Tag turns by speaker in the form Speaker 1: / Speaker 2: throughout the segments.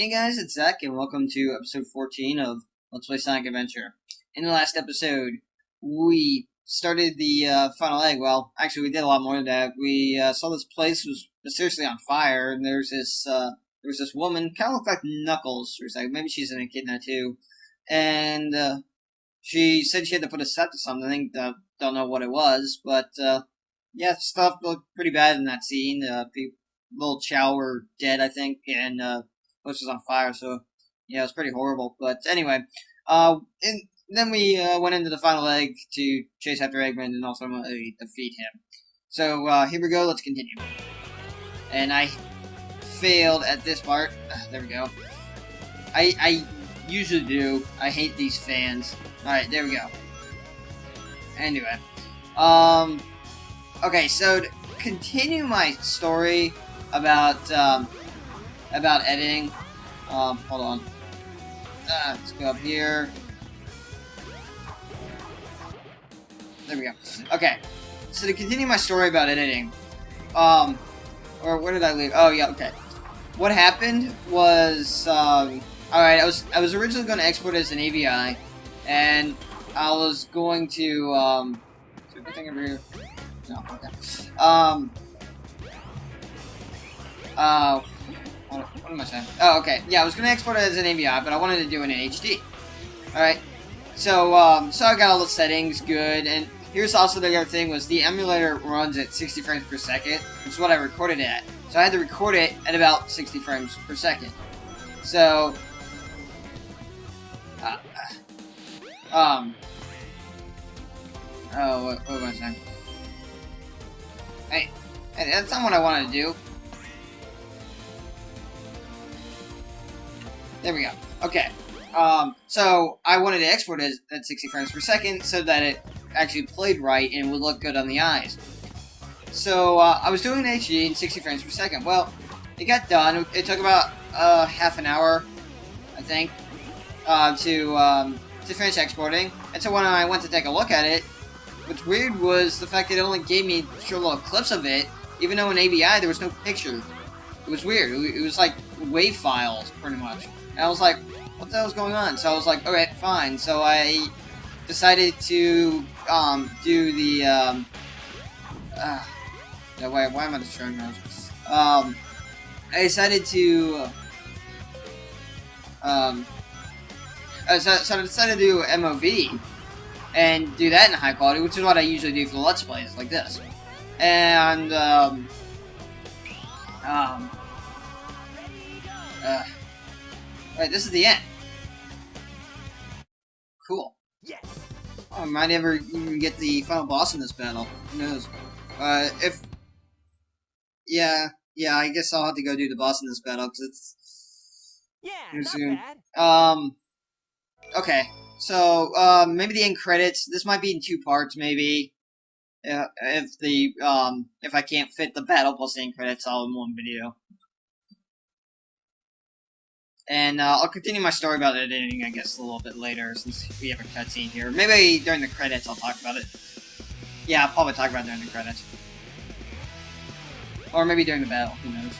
Speaker 1: Hey guys, it's Zach, and welcome to episode 14 of Let's Play Sonic Adventure. In the last episode, we started the final egg. Well, actually, we did a lot more than that. We saw this place was mysteriously on fire, and there was this woman, kind of looked like Knuckles. She was like, maybe she's an echidna too, and she said she had to put a set to something. Don't know what it was, but yeah, stuff looked pretty bad in that scene. Little Chow were dead, I think, and place was on fire, so yeah, it was pretty horrible. But anyway, and then we went into the final egg to chase after Eggman and also defeat him. So here we go, let's continue. And I failed at this part. There we go. I usually do. I hate these fans. Alright, there we go. Anyway. Okay, so to continue my story about editing. Hold on. Let's go up here. There we go. Okay. So to continue my story about editing, or where did I leave? Oh yeah, okay. What happened was, alright, I was originally going to export it as an AVI, and I was going to, is there anything over here? No, okay. What am I saying? Oh, okay. Yeah, I was going to export it as an AVI, but I wanted to do it in HD. Alright. So I got all the settings good, and here's also the other thing, was the emulator runs at 60 frames per second, which is what I recorded it at. So I had to record it at about 60 frames per second. So, oh, what was I saying? Hey, that's not what I wanted to do. There we go. Okay. So I wanted to export it at 60 frames per second so that it actually played right and would look good on the eyes. So I was doing HD in 60 frames per second. Well, it got done. It took about half an hour, I think, to finish exporting. And so when I went to take a look at it, what's weird was the fact that it only gave me short little clips of it, even though in AVI there was no picture. It was weird. It was like WAV files, pretty much. And I was like, what the hell is going on? So I was like, okay, fine. So I decided to do the why am I destroying those? I decided to so I decided to do MOV and do that in high quality, which is what I usually do for the Let's Plays like this. And right, this is the end. Cool. Yes. Oh, I might ever even get the final boss in this battle. Who knows? Yeah, I guess I'll have to go do the boss in this battle, because it's too soon. Bad. Okay, so, maybe the end credits, this might be in 2 parts, maybe. If I can't fit the battle plus the end credits all in one video. And I'll continue my story about editing, I guess, a little bit later, since we have a cutscene here. Maybe during the credits I'll talk about it. Yeah, I'll probably talk about it during the credits. Or maybe during the battle, who knows.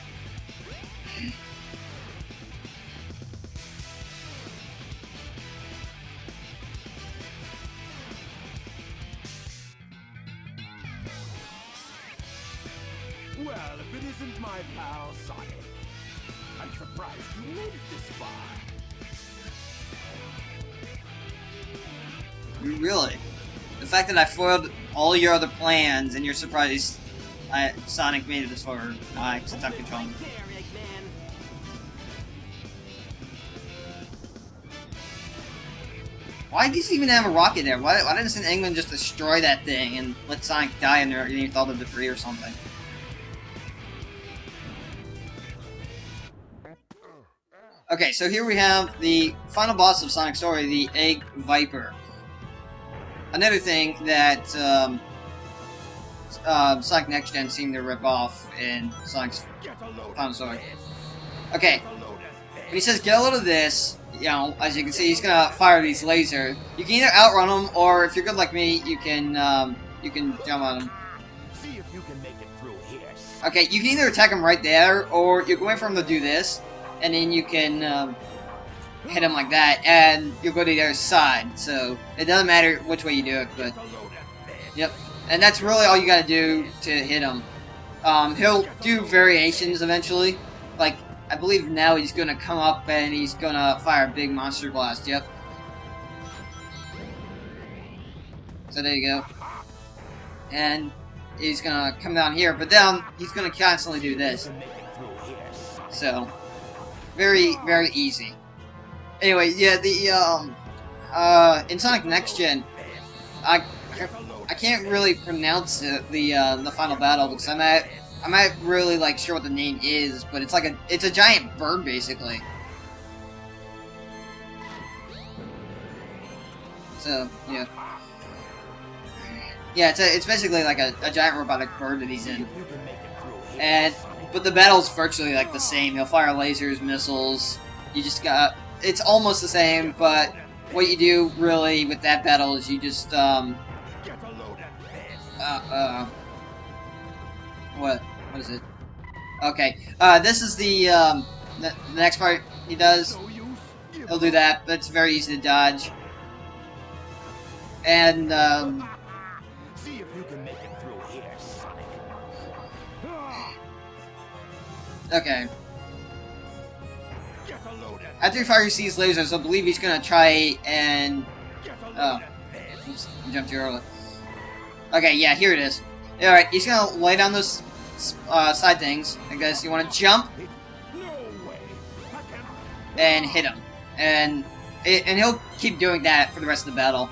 Speaker 2: Well, if it isn't my pal, Sonic. I'm surprised you made it this far.
Speaker 1: Really? The fact that I foiled all your other plans and you're surprised Sonic made it this far, since I'm controlling. Why does he even have a rocket there? Why doesn't Eggman just destroy that thing and let Sonic die underneath all the debris or something? Okay, so here we have the final boss of Sonic's story, the Egg Viper. Another thing that Sonic Next Gen seemed to rip off in Sonic's final story. Okay, when he says get a load of this, you know, as you can see, he's gonna fire these lasers. You can either outrun him, or if you're good like me, you can jump on him.
Speaker 2: See if you can make it through here.
Speaker 1: Okay, you can either attack him right there, or you can wait for him to do this, and then you can hit him like that, and you'll go to the other side. So it doesn't matter which way you do it, but yep. And that's really all you gotta do to hit him. He'll do variations eventually. Like, I believe now he's gonna come up and he's gonna fire a big monster blast, yep. So there you go. And he's gonna come down here, but then he's gonna constantly do this. So, very, very easy. Anyway, yeah, in Sonic Next Gen, I can't really pronounce the final battle because I'm not really like sure what the name is, but it's like it's a giant bird basically. So yeah, it's basically like a giant robotic bird that he's in, but the battle's virtually like the same. He'll fire lasers, missiles. You just got it's almost the same, but what you do really with that battle is you just what is it? Okay, this is the next part he does. He'll do that, but it's very easy to dodge. And
Speaker 2: see if you can make it through here, Sonic.
Speaker 1: Okay. After he fires these lasers, I believe he's gonna try and oops, I jumped too early. Okay, yeah, here it is. Alright, he's gonna lay down those side things. I guess you wanna jump and hit him. And he'll keep doing that for the rest of the battle.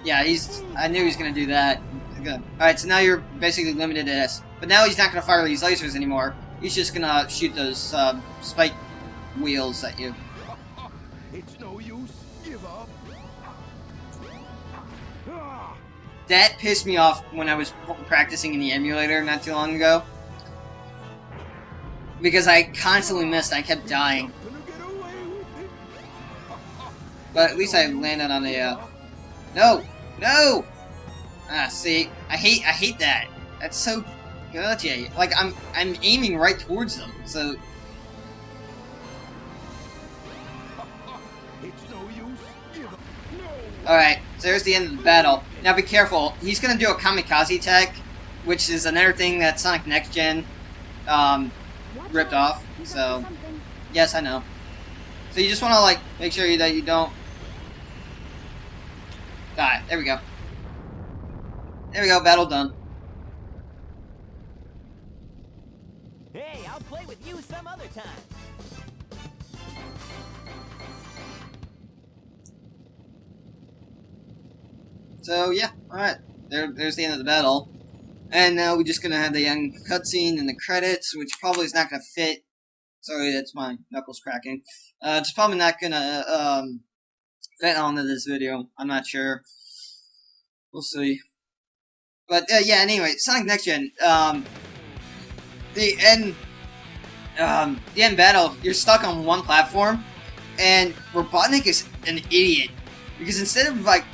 Speaker 1: Yeah, I knew he was gonna do that. Good. Alright, so now you're basically limited to this. But now he's not gonna fire these lasers anymore. He's just gonna shoot those spike wheels at you.
Speaker 2: It's no use. Give up.
Speaker 1: That pissed me off when I was practicing in the emulator not too long ago. Because I constantly missed, I kept dying. But at least I landed on the No! No! Ah, see, I hate that. That's so gotcha. Like I'm aiming right towards them, so alright, so there's the end of the battle. Now be careful, he's gonna do a kamikaze attack, which is another thing that Sonic Next Gen ripped off. So yes, I know. So you just wanna like make sure that you don't die. There we go. There we go, battle done.
Speaker 3: Hey, I'll play with you some other time.
Speaker 1: So yeah, alright. There's the end of the battle. And now we're just gonna have the young cutscene and the credits, which probably is not gonna fit. Sorry, that's my knuckles cracking. It's probably not gonna fit onto this video. I'm not sure. We'll see. But yeah, anyway, Sonic Next Gen. The end battle. You're stuck on one platform, and Robotnik is an idiot because instead of like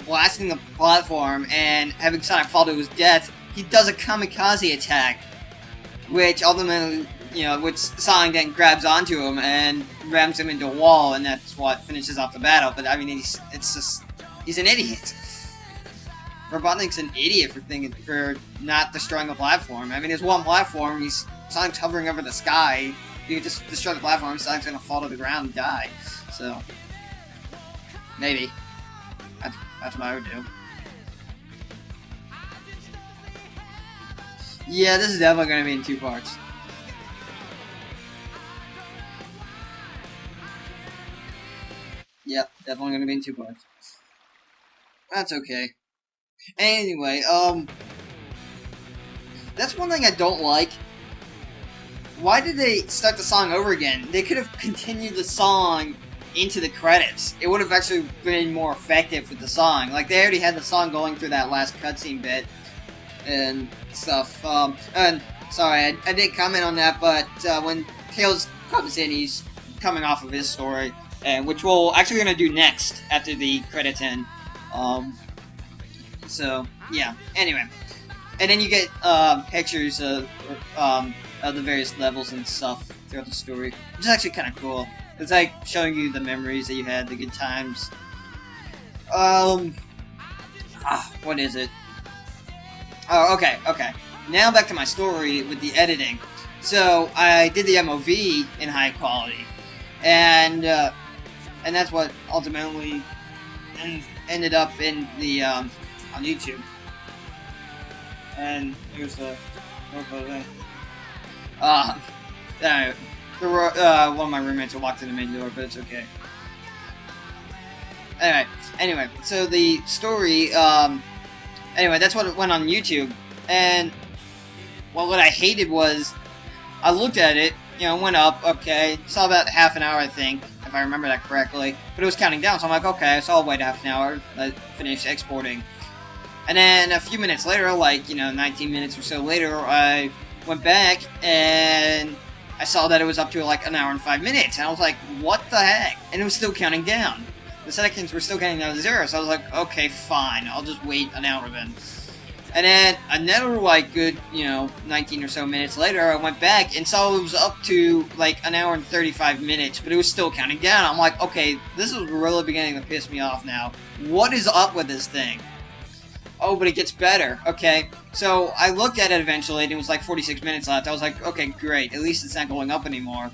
Speaker 1: blasting the platform and having Sonic fall to his death, he does a kamikaze attack, which ultimately, which Sonic then grabs onto him and rams him into a wall, and that's what finishes off the battle. But I mean, he's an idiot. Robotnik's an idiot for not destroying the platform. I mean, there's one platform. Sonic's hovering over the sky. You can just destroy the platform. Sonic's gonna fall to the ground and die. So maybe that's what I would do. Yeah, this is definitely gonna be in 2 parts. Yep, definitely gonna be in 2 parts. That's okay. Anyway, that's one thing I don't like. Why did they start the song over again? They could have continued the song into the credits. It would have actually been more effective with the song. Like, they already had the song going through that last cutscene bit and stuff. And sorry, I didn't comment on that, but when Tails comes in, he's coming off of his story, and which we're actually gonna do next after the credits end. So yeah. Anyway, and then you get pictures of the various levels and stuff throughout the story, which is actually kind of cool. It's like showing you the memories that you had, the good times. What is it? Oh, okay. Now back to my story with the editing. So I did the MOV in high quality, and that's what ultimately ended up in the on YouTube. And here's the thing. One of my roommates walked in the main door, but it's okay. Anyway, so the story, anyway, that's what went on YouTube, and, well, what I hated was, I looked at it, went up, okay, saw about half an hour, I think, if I remember that correctly, but it was counting down, so I'm like, okay, so I'll wait half an hour, I finished exporting. And then a few minutes later, 19 minutes or so later, I went back, and I saw that it was up to, an hour and 5 minutes, and I was like, what the heck? And it was still counting down. The seconds were still counting down to 0, so I was like, okay, fine, I'll just wait an hour then. And then another, good, 19 or so minutes later, I went back and saw it was up to, an hour and 35 minutes, but it was still counting down. I'm like, okay, this is really beginning to piss me off now. What is up with this thing? Oh, but it gets better. Okay, so I looked at it eventually, and it was 46 minutes left. I was like, okay, great, at least it's not going up anymore.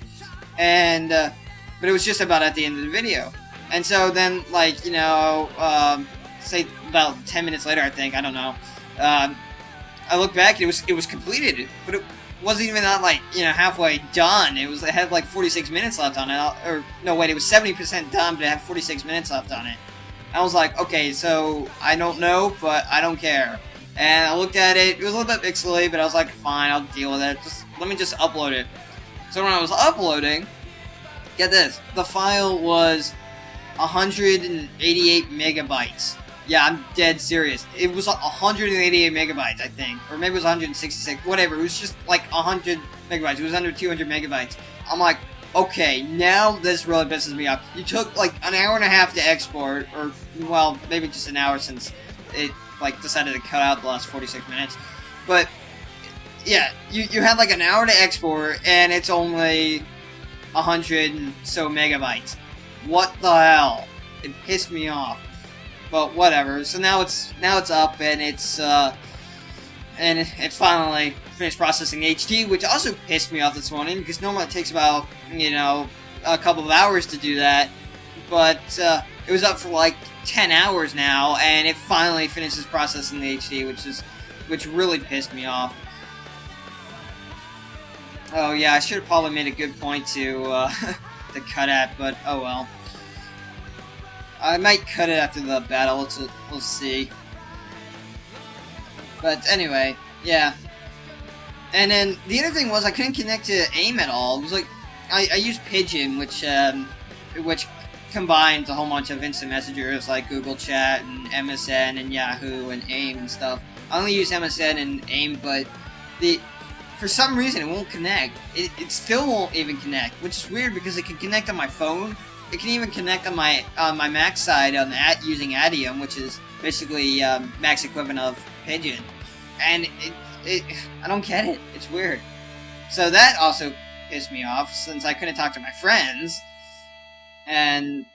Speaker 1: And, but it was just about at the end of the video. And so then, say about 10 minutes later, I think, I don't know, I looked back, and it was completed, but it wasn't even that, halfway done. It had 46 minutes left on it, or, no, wait, it was 70% done, but it had 46 minutes left on it. I was like, okay, so, I don't know, but I don't care. And I looked at it, it was a little bit pixely, but I was like, fine, I'll deal with it, let me just upload it. So when I was uploading, get this, the file was 188 megabytes. Yeah, I'm dead serious. It was 188 megabytes, I think. Or maybe it was 166, whatever. It was just 100 megabytes. It was under 200 megabytes. I'm like, okay, now this really pisses me off. You took an hour and a half to export, or, well, maybe just an hour since it, decided to cut out the last 46 minutes. But, yeah, you had an hour to export, and it's only 100 and so megabytes. What the hell? It pissed me off. But whatever. So now it's up, and it's finally finished processing HD, which also pissed me off this morning because normally it takes about a couple of hours to do that. But it was up for 10 hours now, and it finally finishes processing the HD, which really pissed me off. Oh yeah, I should have probably made a good point to to cut at, but oh well. I might cut it after the battle, we'll see. But anyway, yeah. And then the other thing was I couldn't connect to AIM at all. It was I used Pigeon, which combines a whole bunch of instant messengers like Google Chat and MSN and Yahoo and AIM and stuff. I only use MSN and AIM, but for some reason it won't connect. It still won't even connect, which is weird because it can connect on my phone. It can even connect on my Mac side using Adium, which is basically Mac's equivalent of Pigeon, and I don't get it. It's weird. So that also pissed me off since I couldn't talk to my friends, and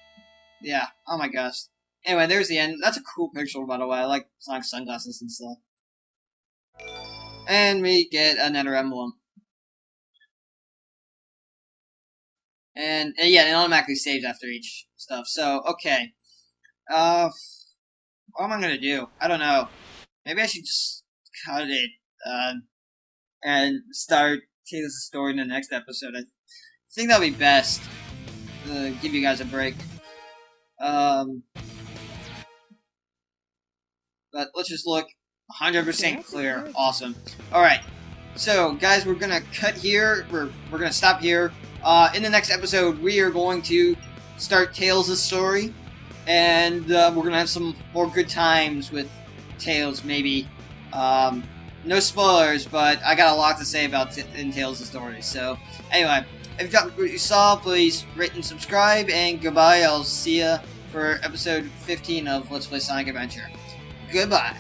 Speaker 1: yeah, oh my gosh. Anyway, there's the end. That's a cool picture, by the way. I like Sonic sunglasses and stuff. And we get another emblem. And yeah, it automatically saves after each stuff. So, okay. What am I gonna do? I don't know. Maybe I should just cut it, and start taking the story in the next episode. I think that'll be best. Give you guys a break. But let's just look 100% clear. Awesome. Alright. So, guys, we're gonna cut here. We're gonna stop here. In the next episode, we are going to start Tails' story, and we're going to have some more good times with Tails, maybe. No spoilers, but I got a lot to say about in Tails' story. So, anyway, if you got what you saw, please rate and subscribe, and goodbye. I'll see ya for episode 15 of Let's Play Sonic Adventure. Goodbye.